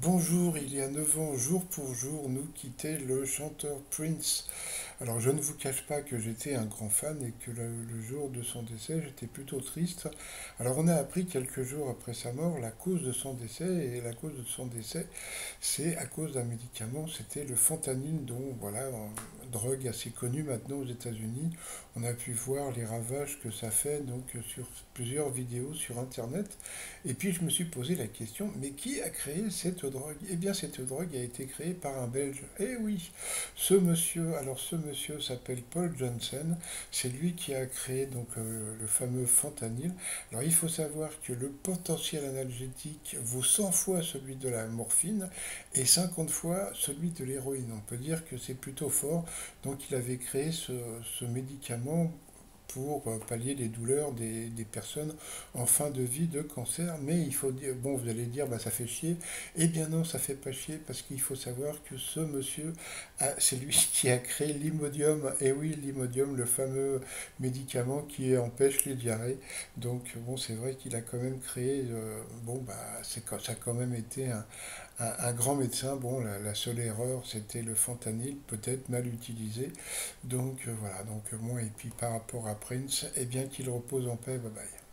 Bonjour, il y a 9 ans, jour pour jour, nous quittait le chanteur Prince. Alors je ne vous cache pas que j'étais un grand fan et que le jour de son décès, j'étais plutôt triste. Alors on a appris quelques jours après sa mort la cause de son décès et la cause de son décès, c'est à cause d'un médicament, c'était le fentanyl dont voilà, une drogue assez connue maintenant aux États-Unis. On a pu voir les ravages que ça fait donc sur plusieurs vidéos sur internet. Et puis je me suis posé la question, mais qui a créé cette drogue? Eh bien cette drogue a été créée par un Belge. Eh oui, ce monsieur s'appelle Paul Johnson, c'est lui qui a créé donc le fameux fentanyl. Alors il faut savoir que le potentiel analgétique vaut 100 fois celui de la morphine et 50 fois celui de l'héroïne. On peut dire que c'est plutôt fort. Donc il avait créé ce médicament pour pallier les douleurs des personnes en fin de vie de cancer. Mais il faut dire, bon, vous allez dire, bah, ça fait chier. Eh bien non, ça fait pas chier parce qu'il faut savoir que ce monsieur, c'est lui qui a créé l'Imodium. Et oui, l'Imodium, le fameux médicament qui empêche les diarrhées. Donc bon, c'est vrai qu'il a quand même créé, bon, bah, ça a quand même été un grand médecin. Bon, la seule erreur, c'était le fentanyl, peut-être mal utilisé. Donc voilà, donc moi, et puis par rapport à Prince, eh bien qu'il repose en paix, bye bye.